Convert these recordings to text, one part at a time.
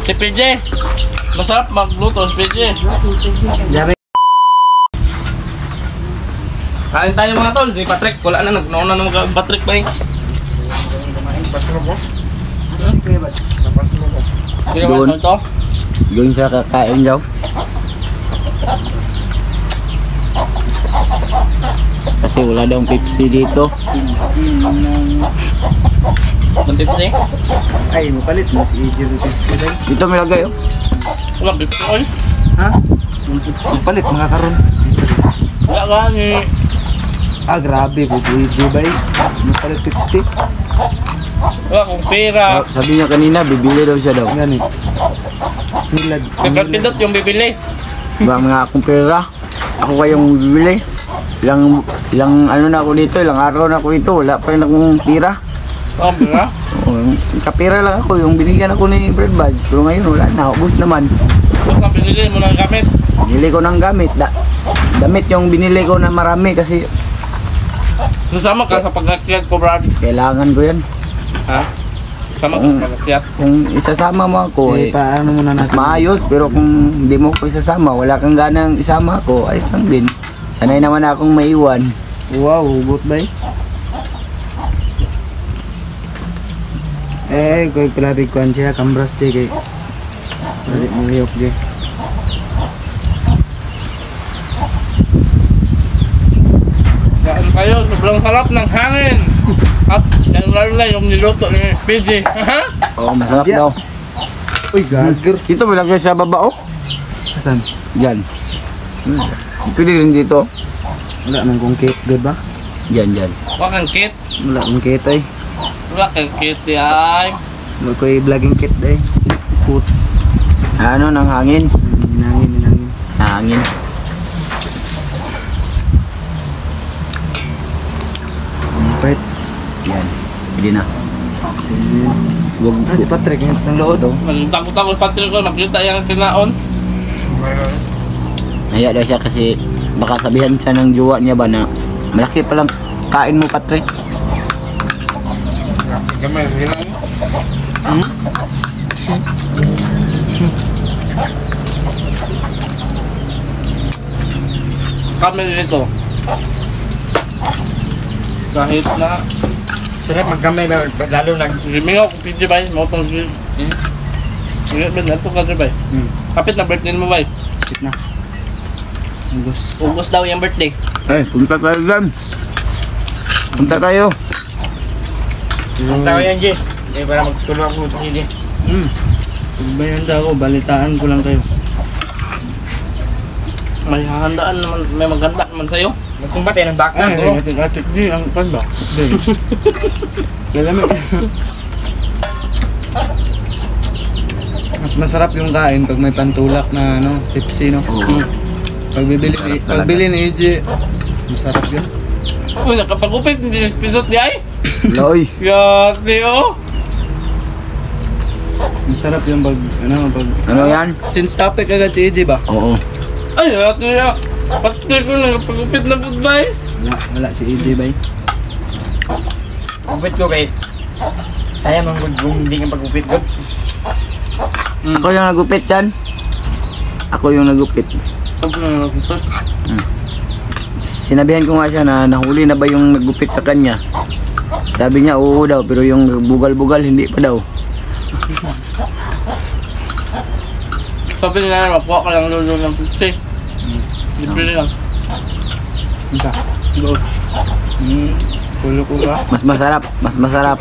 Si PJ. Masarap magluto si PJ. Kain tayo mga tol. Si Patrick. Wala na. Nagnauna na mga Patrick pa eh. Doon siya kakain daw. Kasi wala daw Pepsi dito. Ang Pepsi? Ay, mapalit mo si AJ ng Pepsi daw. Dito may lagay oh. Walang Pepsi oil? Ha? Mapalit mga karon. Wala ka ni... Ah, grabe po si AJ ba eh. Mapalit Pepsi. Wala kong pera. Sabi niya kanina, bibili daw siya daw. Yan eh. Milad. Pagkakindot yung bibili. Ba mga akong pera. Ako kayong bibili. Ilang ano na ako dito, ilang araw na ako dito. Wala pa rin akong pira. Oh, pera? Kapira lang ako, yung binigyan ako ni Bread Buds. Pero ngayon wala na, ubos naman. Basta binili mo ng gamit. Binili ko ng gamit. Damit yung binili ko na marami kasi Susama ka sa pagkakyat ko, Brad. kailangan ko yan. Ha? Sama ka sa pagkakyat. Kung isasama mo ako, Eh, paano muna mas natin? maayos. Pero kung hindi mo ko isasama, wala kang ganang isama ako, ayos lang din. Sanay naman akong maiwan. Wow, hugot ba eh? Ko'y palabig kuhan siya, kambras siya kay balik mo liyok siya. Saan kayo? Sobrang sarap ng hangin. At yan lalo na yung niluto ni PJ. Ha? Oo, masarap Yeah. daw. Uy, gager. Dito may lagay sa baba oh. Asan? Diyan. Pwede rin dito. Wala nang kong cake, good ba? Diyan, diyan. Wala kang kit. Wala kong cake ay. Wala kang kit ay. Wala ko'y vlogging kit ay. Put. Ano ng hangin? Minangin. Hangin. Pets. Yan. Pwede na. Wag Ah, si Patrick, ng lood oh. Takot-takot Patrick ko. Makita yung tinaon. Naya daw siya kasi baka sabihan siya ng jowa niya ba na malaki palang kain mo, Patrick. Gamay, hilang. Kami dito. Kahit na Sarap magkamay ba? Lalo nag... Rimingaw kung PJ bay, mo pang Ingat ba nato ka bay? Kapit na birthday mo bay. Kit na. Ugos. Ugos daw yung birthday. Punta tayo dyan. Punta tayo. Ang tao yan, Jay. Eh, para magtulong ako ito, Jay. Pagbayan daw ako, balitaan ko lang kayo. May hahandaan naman, may maganda naman sa'yo. Magkumbat ng baka. bro. Atik di, ang pan ba? Lalamig. Mas masarap yung kain pag may pantulak na ano, Pepsi, no? Oo. Pagbili ni AJ, masarap yun. Uy, nakapagupit, hindi pisot di ay. Loy. Yati oh. Masarap yung pag, Ano yan? since topic agad si AJ ba? Oo. Ay, yati ah. Pati ko nakapagupit na po ba eh. Wala si AJ ba eh? Gupit ko kay saya mang kung hindi ka pagupit ko. Ako yung nagupit yan. Ako yung nagupit. Ako na nakapagupit. Sinabihan ko nga siya na nahuli na ba yung nagupit sa kanya. Sabi niya oo daw, pero yung bugal-bugal hindi pa daw. Sabi nila na makuha ka lang lolo ng Pepsi. Libre lang. Ika. Go. Pulo ko ba? Mas masarap.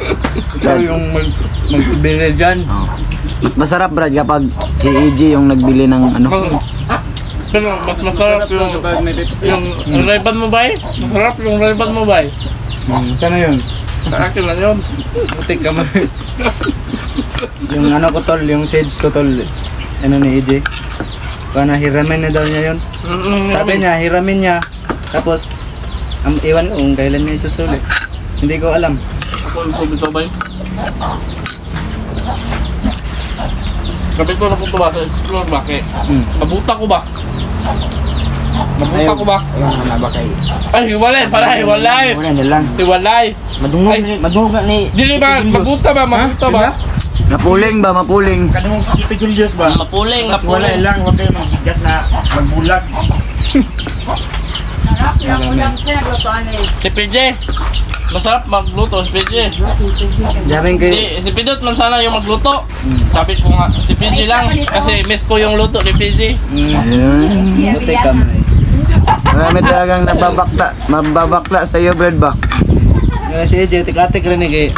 Ikaw yung magbili dyan. Oo. Mas masarap, Brad, kapag si AJ yung nagbili ng ano. Pero mas masarap yung Ray-Ban mo ba eh? Masarap yung Ray-Ban mo ba eh? Sana yun? Sa akin lang yun. Butik ka man. Yung ano ko tol, yung shades ko tol. Ano ni AJ? Kaya hiramin na daw niya yun. Sabi niya, hiramin niya. Tapos, iwan ko kung kailan niya isusuli. Hindi ko alam. Ako yung tubig ko ba eh? Gabi ko na punto ba sa Explore ba? Kaya nabuta ko ba? Nabuta ko ba? Ayun na ba kay. Ay, hiwalay pala, hiwalay! Wala na lang. Hiwalay! Madungog na ni. Dili ba? Mabuta ba? Mabuta ba? Napuling ba? Mapuling. Kadung sa Tito Julius ba? Mapuling, Wala mapuling. lang, huwag kayo magbigas na magbulag. Si PJ. Masarap magluto si PJ. Jaring kay Si Pidot man sana yung magluto. Sabi ko nga, si PJ lang. Kasi miss ko yung luto ni PJ. Ayun. Puti ka man. Marami talagang mababakla sa iyo, Brad ba? Si EJ, tik-atik rin kay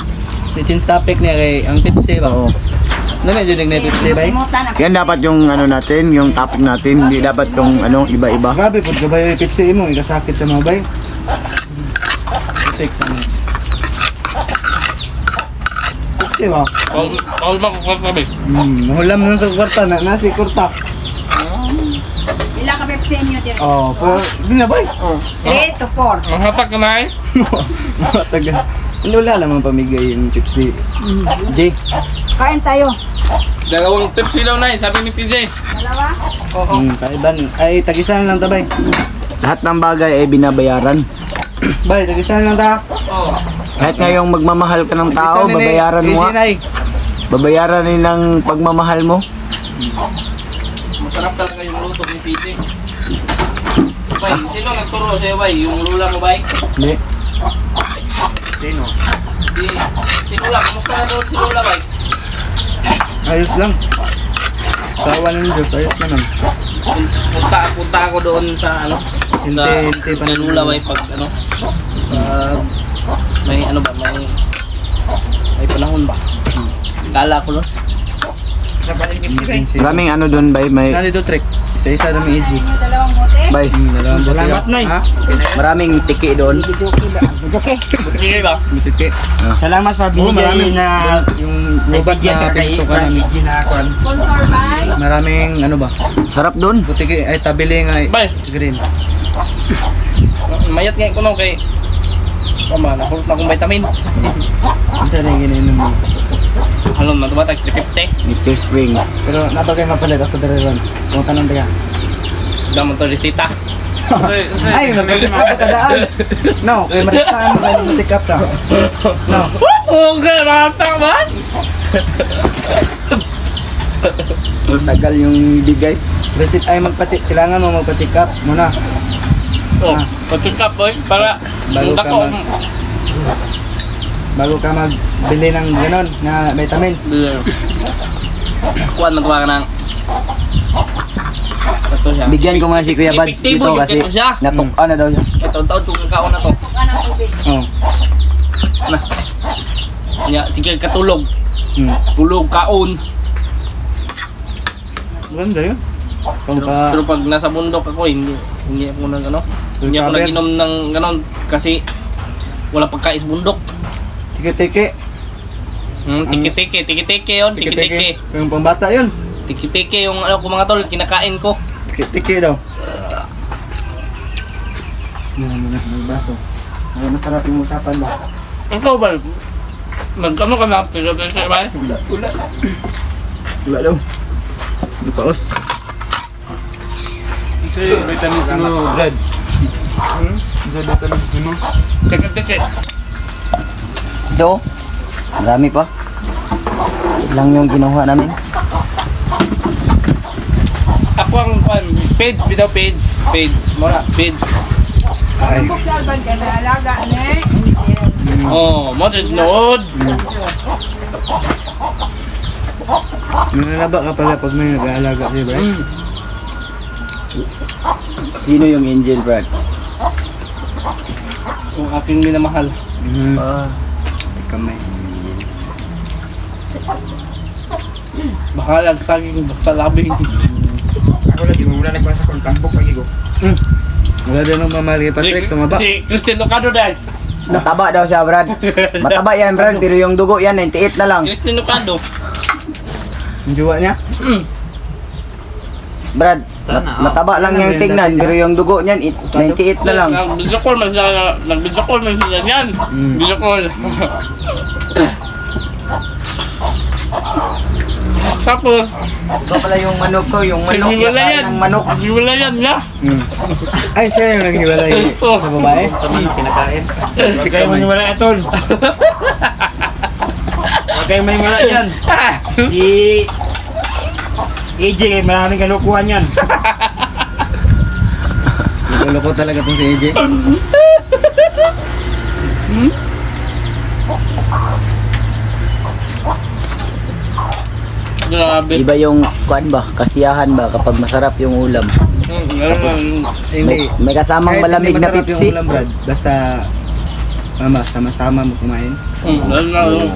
change topic niya kay ang tipsy ba? Oo. Na medyo na tipsy ba? Yan dapat yung ano natin, yung topic natin, hindi dapat yung ano, iba-iba. Grabe pud gabay yung tipsy mo, ikasakit sa mga bay. Putik ka man. Tipsy ba? All makakasabik. Nahulam nun sa kwarta, nasi kurta. Ilang ka Pepsi nyo dire? Oh, pero binabay. 3 to 4. Manghatak ka na eh. Taga. Wala naman pamigay yung tipsy. Jay. Kain tayo. Dalawang tips ilaw na eh, sabi ni PJ. Dalawa? Kaiban. Ay, tagisan lang tabay. Lahat ng bagay ay binabayaran. Bay, tagisan lang ta. Oh. Kahit ngayong magmamahal ka ng tao, babayaran mo nga. Babayaran din ng pagmamahal mo. Masarap talaga yung luto ni PJ. Bay, sino nagturo sa'yo, Bay? Yung lula mo, Bay? Hindi. Sino? Si Lula, kamusta na doon si Lula, Bay? Ayos lang. Kawan ng Diyos, ayos naman. Punta ako doon sa ano? Hinte pa na ng Lula, Bay, pag ano? May ano ba? May panahon ba? Kala ko doon. Maraming ano doon, bay, may Nandito trick. Isa-isa na may EG. Dalawang bote? bay, Dalawang bote. Salamat, Nay. Ha? maraming tiki doon. Sige ba? May tiki. Salamat sa binigay na yung lubat bigyan na ka kay piso ka namin. Iji na ako. Sponsor by? Maraming ano ba? Sarap doon. Butiki ay tabili nga Bay. green. Mayat ngayon ko nung kay Kama, nakulot na akong vitamins. Isa rin ginainom mo. Halon, matumatag 350. Nature Spring. Pero napagay mapalit ako dari ron. Kung tanong taga. Sudah mo ito resita. Ay, mag-check up ka daan. No, kay maristaan mo kayo mag-check up ka. No. Okay, rata man. Tagal yung bigay. Receipt ay magpa-check. Kailangan mo magpa-check up muna. Oh, pa-check up boy, para Bago ka dako. Bago ka magbili ng ganon na vitamins. Kuan magawa ka ng ito siya. Bigyan ko muna si Kuya Bads Epektibo dito yung kasi keto siya. natukan na daw siya. Ito taon tong kaon na to. Bukan ang tubig. Oh. Na. Nya sige katulog. Hmm. Tulog kaon. Ganda yun. Kung Pero pa pag nasa bundok ako hindi ako nang ano. Hindi ako Recover. naginom ng ganon kasi wala pagkain sa bundok. tiki-tiki. Tiki-tiki yon, tiki-tiki. Yung pambata yun. Tiki-tiki yung ano ko mga tol, kinakain ko. Tiki-tiki daw. Magbaso. Masarap yung usapan ba? Ikaw ba? Nagkano ka na? Tiki-tiki ba? Wala daw. Lupaos. Ito yung vitamins mo, Brad. Ito yung vitamins mo. Tiki-tiki. Ito, marami pa. Lang yung kinuha namin. Ako ang page, bitaw page. Muna, page. Ay. Bukal ba ka na alaga ni? Oh, mo din nood. Nananaba ka pala pag may nag-aalaga siya, Brad? Sino yung angel, Brad? Yung aking minamahal. Kamay. Bahalag saging, basta labing. Ako lagi, wala na ko sa kontambok lagi ko. Wala din ng mamahal kay Patrick, tumaba. Si Christine Lucado dahil. Mataba daw siya, Brad. Mataba yan, Brad, pero yung dugo yan, 98 na lang. Christine Lucado. Yung jowa niya? Brad, mataba lang yung tignan, pero yung dugo niyan, 98 na lang. Nag-video call man sila yan. Video call. Tapos, Ito pala yung manok ko, yung manok, yung naghiwalayan. ng manok. Naghiwalayan niya. Ay, siya yung naghiwalay Oh. sa babae? Kinakain. Hindi kayo maniwala ito. kayo may mala dyan. Si AJ, maraming kalukuhan yan. Loko talaga itong si AJ. Grabe. Iba yung kuan ba, kasiyahan ba kapag masarap yung ulam. May kasamang Kahit malamig hindi na masarap Pepsi. yung ulam, Brad. Basta, sama-sama mo kumain.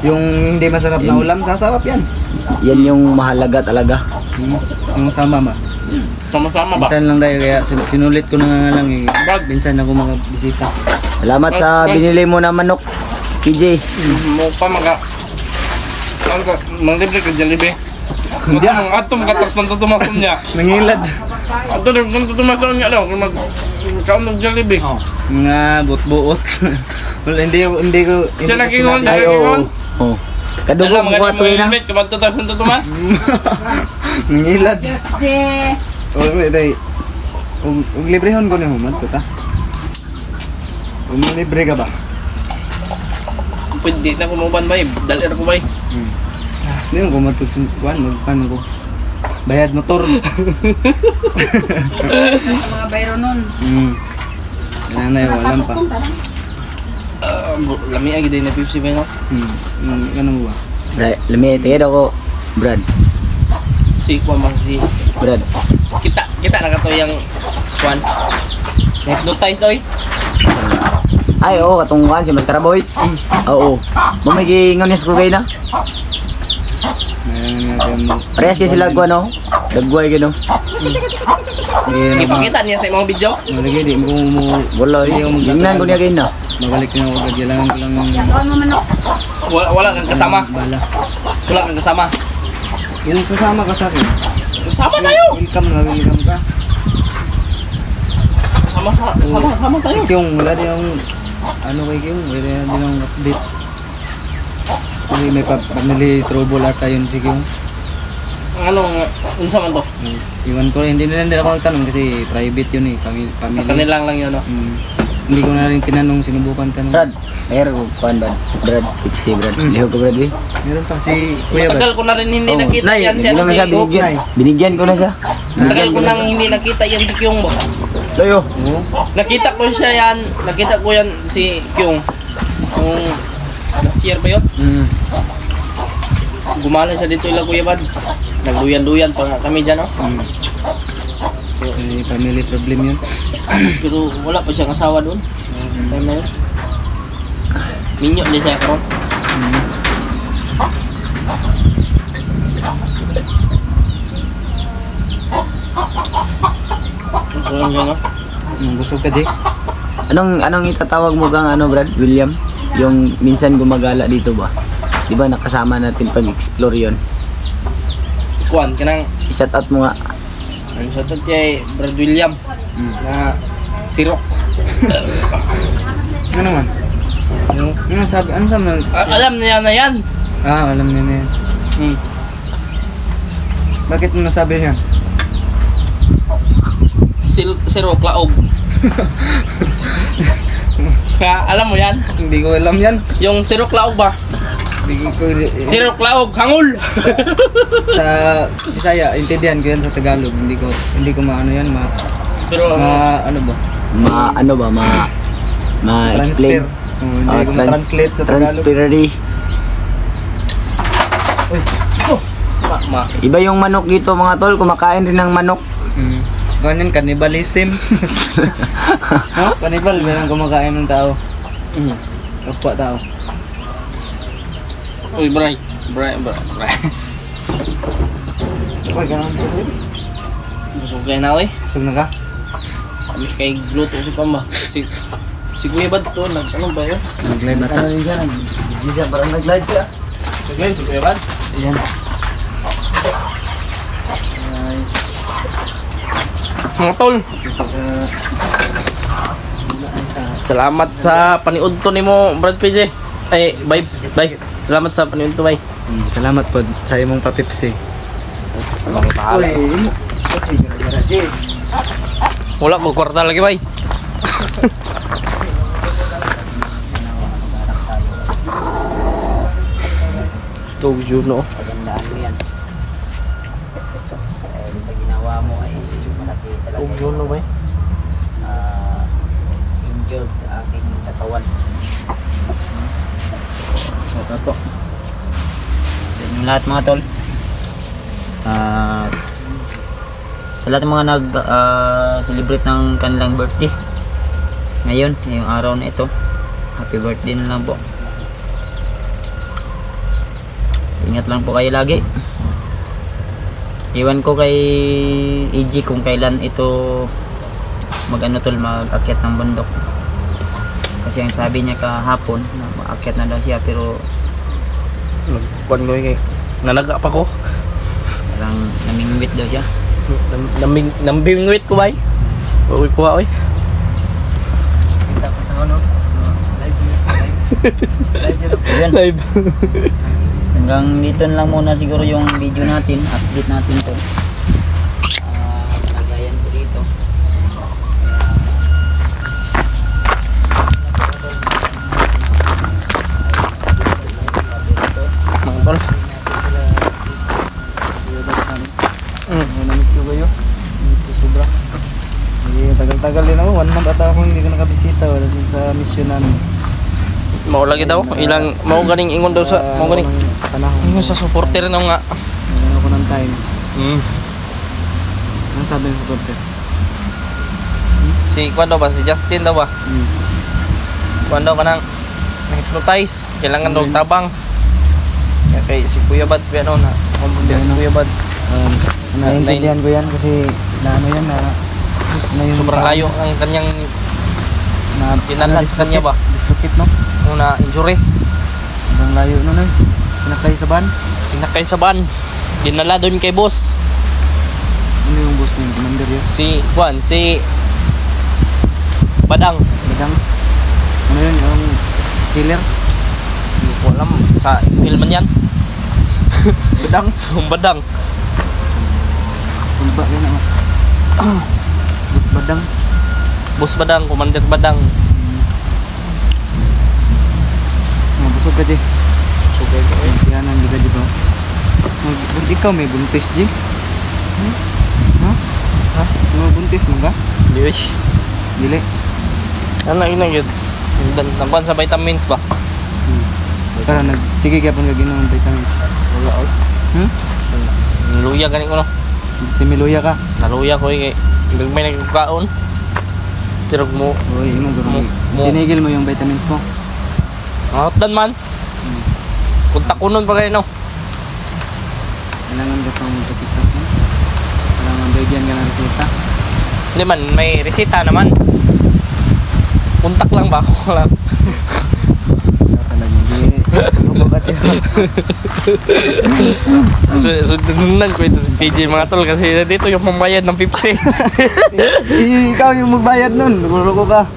Yung hindi masarap na ulam, sasarap yan. Yan yung mahalaga talaga. Yung sama ba? Sama-sama ba? Minsan lang tayo, kaya sinulit ko na nga lang eh. Minsan ako mga bisita. Salamat sa binili mo na manok, PJ. Mo pa manglibre ka Jollibee. Hindi ang atom kataks ng tutumason niya. Nangilad. Ato ng tutumason niya daw kung magkaon ng Jollibee. Nga, buot-buot. Wala, hindi ko... Siya nakingon, Ay, oo. Oh. Kadugo mo ko ito na. Kapag tutas ng tutumas. Nangilad. Yes, Je. Wait, tay. Ug librehon ko ni mo man ta. Ug libre ka ba? Pwede na kumuban ba? Dalir ko ba? Hindi mo kumatod sa kuan, magpan ko. Bayad motor. Mga bayro nun. Nanay wala pa. Lami agi din na Pepsi ba no? Ganun ba? Lami, tingin ako, Brad. Si Kuan si Brad. kita na kato yung Kuan. Hypnotize oy. Ay, oo, katong kuan si Master Boy. Oo. Mamiging ko kayo na. Parehas kayo sila kuan, no? Dagway kayo, no? Ipakita niya sa mga video. Malagi di mo Wala, tingnan ko niya kayo na. mabalik na ako kailangan ko lang Doon mo manok. Wala kang kasama. bala. Wala kang kasama. Yung sasama ka sa akin. Kasama tayo. Welcome ka. Sama tayo. Si Kyung, wala din yung ano kay Kyung, wala din yung update. Kasi may family trouble ata yun si Kyung. Anong unsa man to? Iwan ko rin, hindi na din ako nagtanong kasi private yun eh, family. Sa kanilang lang yun, no? Hindi ko na rin tinanong, sinubukan tanong. Brad, mayroon ko kuan, Brad. Brad, si Brad. Liho ko, Brad, eh. Meron pa si Kuya Matagal Bats. ko na rin hindi Oh, nakita Nay, yan si hindi ano naman siya si binigyan. Nay. Binigyan ko na siya. Matagal ko nang hindi nakita yan si Kyung mo. Tayo. Oo. Nakita ko siya yan, nakita ko yan si Kyung. Kung last year ba yun? Gumala siya dito ila Kuya Bads. Nagduyan-duyan pa nga kami dyan, no? May family problem yun. Pero wala pa siyang asawa doon. Time na yun. Minyo din siya karon. Kulang siya, no? Busog ka, Jay. Anong itatawag mo kang ano, Brad? William? Yung minsan gumagala dito ba? Di ba nakasama natin pag-explore yon? Kuan, kanang I-shout out mo nga. ang shoutout kay Brad William na sirok. Ano man? Ano sabi? Ano sabi? Alam niya na yan. Alam niya na yan. Bakit mo nasabi yan? Sirok laog. Alam mo yan? Hindi ko alam yan. Yung sirok laog ba? Hindi ko... Sirok laog, hangul! Sa Bisaya, intindihan ko yan sa Tagalog. Hindi ko maano yan, Pero ano ba? Ano ba? Ma-explain. Transfer. Hindi ko ma-translate sa Tagalog. Transferry. Uy. Iba yung manok dito mga tol. Kumakain rin ng manok. Ganyan, cannibalism. No? Cannibal, meron kumakain ng tao. Kapwa tao. uy, Bray. Uy, ganun. Busog kayo na, uy. Busog na ka? Kay gluto si Pamba. Si Kuya Bads to, ano ba yun? Nag-live na ta. Parang nag-live siya. Si Kuya Bads. Ayan. Mga tol, salamat sa paniud to nimo, Brad PJ. Ay, bye. Salamat sa paniud to, bye. Salamat po sa imong papipsi. Wala ko kwarta lagi, bye. Tug Juno. Pagandaan mo yan. Sa ginawa mo ay malaki talaga. Tug Juno ba? Injured sa aking katawan. So, ito po. Yan yung lahat mga tol. Sa lahat ng mga nag-celebrate ng kanilang birthday. Ngayon, ngayong araw na ito. Happy birthday na lang po. Ingat lang po kayo lagi. Iwan ko kay EG kung kailan ito mag-akyat ng bundok. Kasi ang sabi niya kahapon na mag-akyat na daw siya pero Kuan ko kay nanaga pa ko. parang namingwit daw siya. Nambingwit ko bay. Uy kuha oy. Kita ko sa ano. Live. Live. Hanggang dito na lang muna siguro yung video natin. Update natin to. Lagayan ko dito. Mangkol. Namiss ko kayo. Namiss ko sobra. Tagal-tagal din ako. 1 month ata ako hindi ko nakabisita. Wala din sa mission namin. Mao lagi daw ilang mao ganing ingon daw sa mao ganing Panahon. ingon sa supporter na nga. Wala ako ng time. Ano sabi ng supporter? Si kuan daw ba si Justin daw ba? Kuan daw kanang hypnotize, kailangan daw tabang. Kaya kay si Kuya Bads ba ano na kumpanya si Kuya Bads. Naiintindihan ko yan kasi na ano yan na yung Sobrang layo ang kanyang na kinalan sa kanya ba? Dislocate no? Una injury. Sobrang layo nun eh. Sinakay sa van. Sinakay sa van. Dinala doon kay boss. Ano yung boss niya? Commander yun? Si Juan, si Badang. Badang. Ano yun? Yung killer? Hindi ko alam sa Ilman yan. Badang? Yung Badang. Tulba yun ako. Boss Badang. Boss Badang, Commander Badang. Busog ka di. So kaya ko eh. Yan ang liga di ba? Ikaw may buntis di? Ha? Ha? May buntis mo ka? Hindi eh. Dili. Ano yun yun? Nagkuhan sa vitamins ba? Para sige kaya pang gaginom ng vitamins. Wala oh. Luya ganin ko no. Similuya ka. Naluya ko eh. May nagkaon. Pero mo. Uy, mo Mo. tinigil mo yung vitamins mo. Hotdan man. Kunta ko nun pa kayo no. Kailangan ka pang magpasita. Kailangan bigyan ka ng resita. Hindi man, may resita naman. Kontak lang ba? Wala. Talagang hindi. Mabukat siya. Sundan ko ito sa PJ mga tol kasi dito yung pambayad ng Pepsi. Ikaw yung magbayad nun. Loko ka.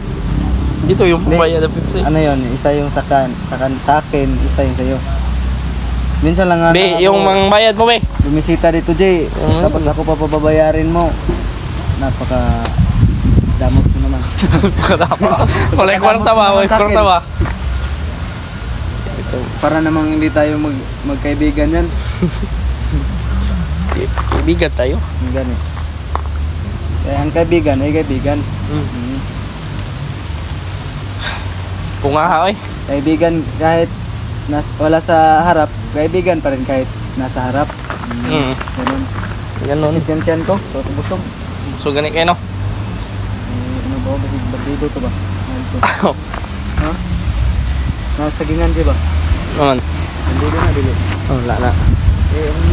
Dito yung pambayad ng Pepsi. Ano yun? Isa yung sa akin, isa yung sa'yo. Minsan lang Hindi, yung pambayad mo be. bumisita dito, Jay. Tapos ako pa pababayarin mo. Napaka damot mo naman. Wala yung kwarta ba? Wala yung kwarta ba? Para namang hindi tayo magkaibigan yan. Kaibigan tayo. Ganun. Kaya ang kaibigan ay kaibigan. Kung nga oy. Kaibigan kahit wala sa harap, kaibigan pa rin kahit nasa harap. Ganun. Ganun. Yan tiyan ko, so busog. So ganit kayo no? Ano ba? Batido to ba? Ha? Nasa gingan di ba? Naman. Hindi na dili. Wala na. Ang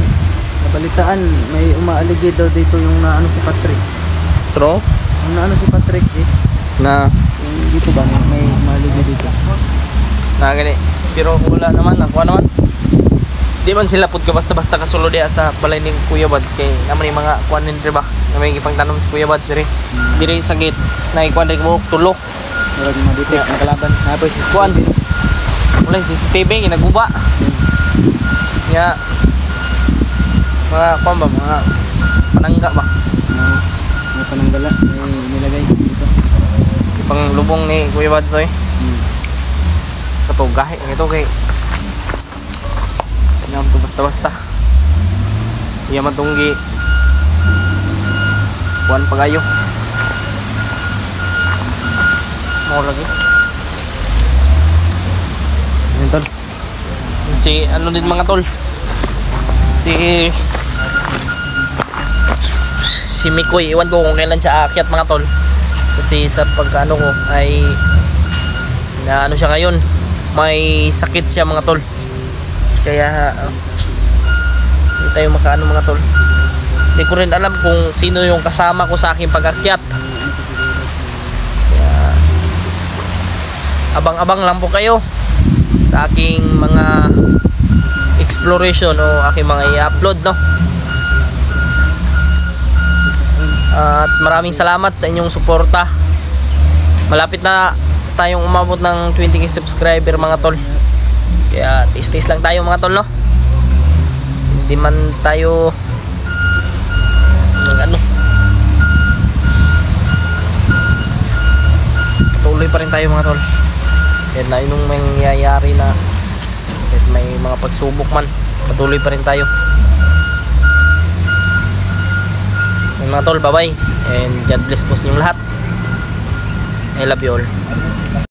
nabalitaan, may umaaligi daw dito yung naano si Patrick. True? Yung naano si Patrick Na yung dito ba may umaaligi dito. gani. Pero wala naman, nakuha naman. Di man sila pud ka basta-basta kasulo diha sa balay ni Kuya Bads kay naman yung mga kuan din ba na may ipangtanom si Kuya Bads ri. Diri sa gate na ikuan rin mo tulo. Wala yung madito nakalaban. Tapos si Kuan. Wala si CCTV ginaguba. Ya. Mga kuan ba mga panangga ba. May pananggala, may nilagay dito. Ipang lubong ni Kuya Bads oy. Sa to gahi ito kay Yan to basta-basta. Iya man tong gi kuan pagayo. Mo lagi. Yan tol. Si ano din mga tol. Si Mikoy, iwan ko kung kailan siya aakyat mga tol. Kasi sa pagkaano ko ay na ano siya ngayon, may sakit siya mga tol. Kaya hindi tayo makaano mga tol. Hindi ko rin alam kung sino yung kasama ko sa aking pag-akyat. Kaya abang-abang lang po kayo sa aking mga exploration o aking mga i-upload, no? At maraming salamat sa inyong suporta. Malapit na tayong umabot ng 20k subscriber mga tol. Kaya tis-tis lang tayo mga tol, no? Hindi man tayo ano, patuloy pa rin tayo mga tol. Kahit na inong mangyayari na, kahit may mga pagsubok man, patuloy pa rin tayo. Mga tol, bye bye and God bless po sa inyong lahat. I love you all.